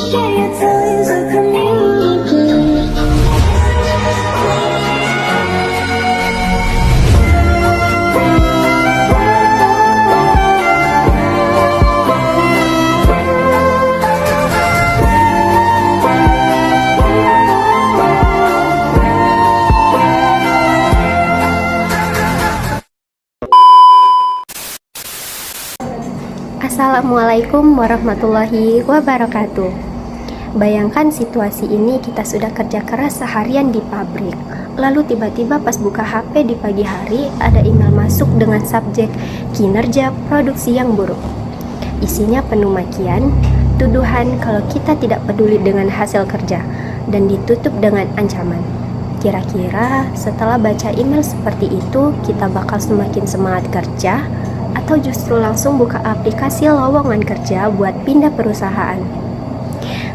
Assalamualaikum warahmatullahi wabarakatuh. Bayangkan situasi ini, kita sudah kerja keras seharian di pabrik. Lalu tiba-tiba pas buka HP di pagi hari, ada email masuk dengan subjek kinerja produksi yang buruk. Isinya penuh makian, tuduhan kalau kita tidak peduli dengan hasil kerja, dan ditutup dengan ancaman. Kira-kira setelah baca email seperti itu, kita bakal semakin semangat kerja, atau justru langsung buka aplikasi lowongan kerja buat pindah perusahaan?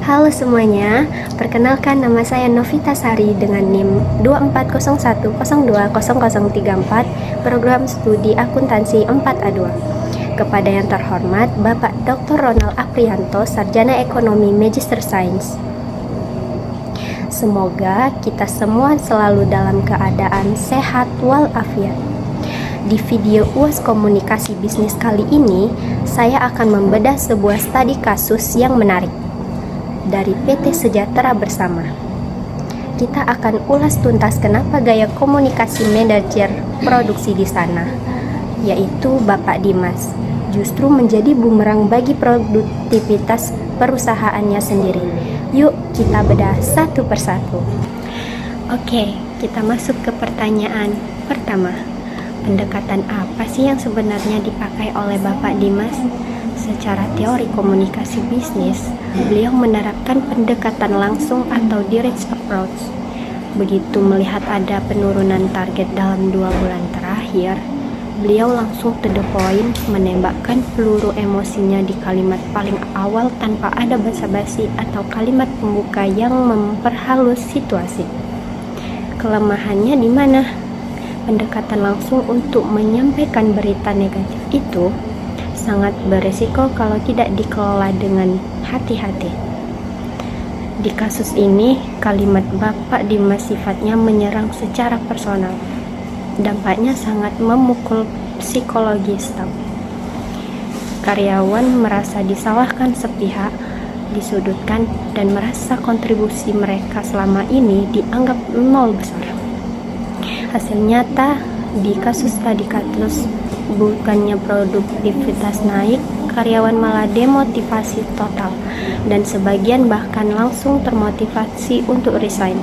Halo semuanya, perkenalkan nama saya Novita Sari dengan NIM 2401020034, program studi akuntansi 4A2. Kepada yang terhormat Bapak Dr. Ronald Aprianto, Sarjana Ekonomi Magister Sains. Semoga kita semua selalu dalam keadaan sehat walafiat. Di video UAS Komunikasi Bisnis kali ini, saya akan membedah sebuah studi kasus yang menarik dari PT Sejahtera Bersama. Kita akan ulas tuntas kenapa gaya komunikasi manajer produksi di sana, yaitu Bapak Dimas, justru menjadi bumerang bagi produktivitas perusahaannya sendiri. Yuk kita bedah satu persatu. Oke, kita masuk ke pertanyaan pertama. Pendekatan apa sih yang sebenarnya dipakai oleh Bapak Dimas? Secara teori komunikasi bisnis, beliau menerapkan pendekatan langsung atau direct approach. Begitu melihat ada penurunan target dalam 2 bulan terakhir, beliau langsung to the point, menembakkan peluru emosinya di kalimat paling awal tanpa ada basa-basi atau kalimat pembuka yang memperhalus situasi. Kelemahannya di mana? Pendekatan langsung untuk menyampaikan berita negatif itu sangat beresiko kalau tidak dikelola dengan hati-hati. Di kasus ini, kalimat Bapak Dimas sifatnya menyerang secara personal. Dampaknya sangat memukul psikologi staf. Karyawan merasa disalahkan sepihak, disudutkan, dan merasa kontribusi mereka selama ini dianggap nol besar. Hasil nyata di kasus tadi kasus, bukannya produktivitas naik, karyawan malah demotivasi total, dan sebagian bahkan langsung termotivasi untuk resign.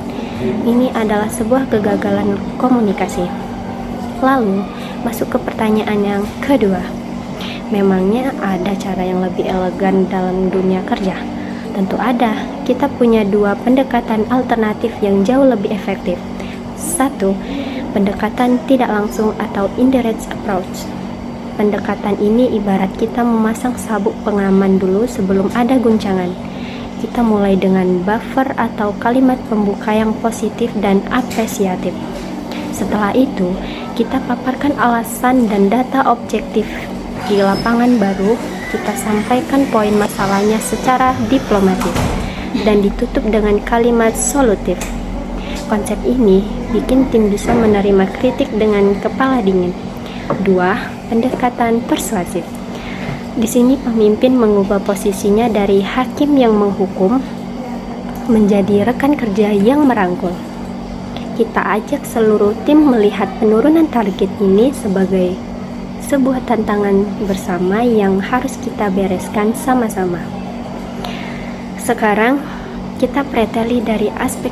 Ini adalah sebuah kegagalan komunikasi. Lalu, masuk ke pertanyaan yang kedua. Memangnya ada cara yang lebih elegan dalam dunia kerja? Tentu ada. Kita punya 2 pendekatan alternatif yang jauh lebih efektif. 1. Pendekatan tidak langsung atau indirect approach. Pendekatan ini ibarat kita memasang sabuk pengaman dulu sebelum ada guncangan. Kita mulai dengan buffer atau kalimat pembuka yang positif dan apresiatif. Setelah itu, kita paparkan alasan dan data objektif. Di lapangan baru, kita sampaikan poin masalahnya secara diplomatis dan ditutup dengan kalimat solutif. Konsep ini bikin tim bisa menerima kritik dengan kepala dingin. 2. Pendekatan persuasif. Di sini pemimpin mengubah posisinya dari hakim yang menghukum menjadi rekan kerja yang merangkul. Kita ajak seluruh tim melihat penurunan target ini sebagai sebuah tantangan bersama yang harus kita bereskan sama-sama. Sekarang kita preteli dari aspek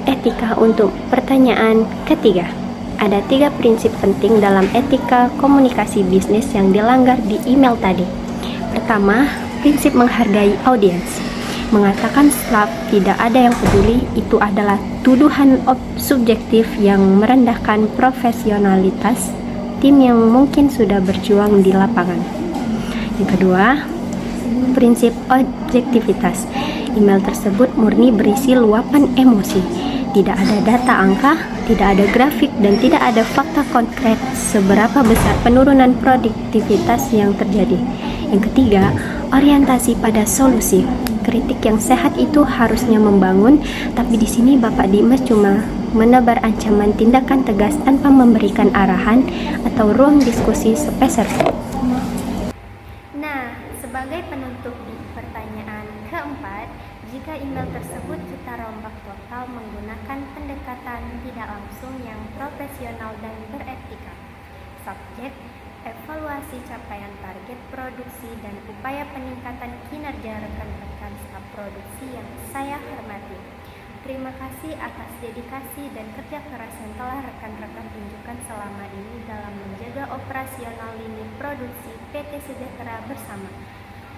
etika untuk pertanyaan ketiga. Ada 3 prinsip penting dalam etika komunikasi bisnis yang dilanggar di email tadi. Pertama, prinsip menghargai audiens. Mengatakan staf tidak ada yang peduli itu adalah tuduhan subjektif yang merendahkan profesionalitas tim yang mungkin sudah berjuang di lapangan. Yang kedua, prinsip objektivitas. Email tersebut murni berisi luapan emosi. Tidak ada data angka, Tidak ada grafik dan tidak ada fakta konkret seberapa besar penurunan produktivitas yang terjadi. Yang ketiga, orientasi pada solusi. Kritik yang sehat itu harusnya membangun, tapi di sini Bapak Dimas cuma menebar ancaman tindakan tegas tanpa memberikan arahan atau ruang diskusi sepeser. Nah, sebagai penutup di pertanyaan keempat, jika email tersebut kita rombak total menggunakan pendekatan tidak langsung yang profesional dan beretika. Subjek, evaluasi capaian target produksi dan upaya peningkatan kinerja rekan-rekan staf produksi yang saya hormati. Terima kasih atas dedikasi dan kerja keras yang telah rekan-rekan tunjukkan selama ini dalam menjaga operasional lini produksi PT Sejahtera Bersama.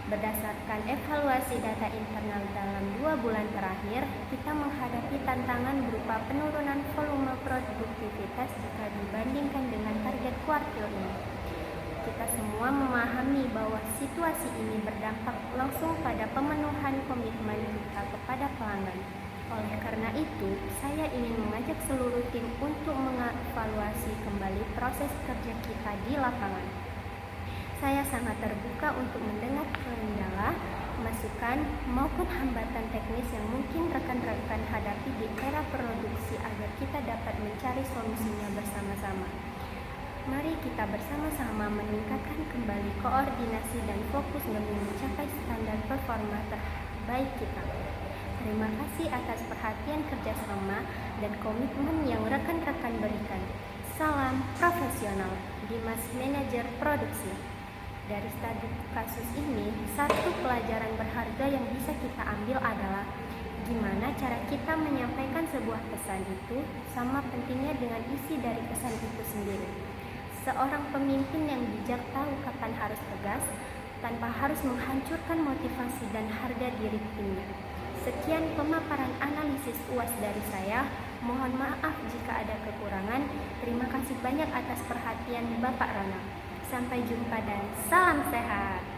Berdasarkan evaluasi data internal dalam 2 bulan terakhir, kita menghadapi tantangan berupa penurunan volume produktivitas jika dibandingkan dengan target kuartil ini. Kita semua memahami bahwa situasi ini berdampak langsung pada pemenuhan komitmen kita kepada pelanggan. Oleh karena itu, saya ingin mengajak seluruh tim untuk mengevaluasi kembali proses kerja kita di lapangan. Saya sangat terbuka untuk mendengar kendala, masukan, maupun hambatan teknis yang mungkin rekan-rekan hadapi di era produksi agar kita dapat mencari solusinya bersama-sama. Mari kita bersama-sama meningkatkan kembali koordinasi dan fokus demi mencapai standar performa terbaik kita. Terima kasih atas perhatian kerjasama dan komitmen yang rekan-rekan berikan. Salam profesional, Dimas Manajer Produksi. Dari studi kasus ini, satu pelajaran berharga yang bisa kita ambil adalah gimana cara kita menyampaikan sebuah pesan itu sama pentingnya dengan isi dari pesan itu sendiri. Seorang pemimpin yang bijak tahu kapan harus tegas tanpa harus menghancurkan motivasi dan harga diri timnya. Sekian pemaparan analisis UAS dari saya. Mohon maaf jika ada kekurangan. Terima kasih banyak atas perhatian Bapak Rana. Sampai jumpa dan salam sehat.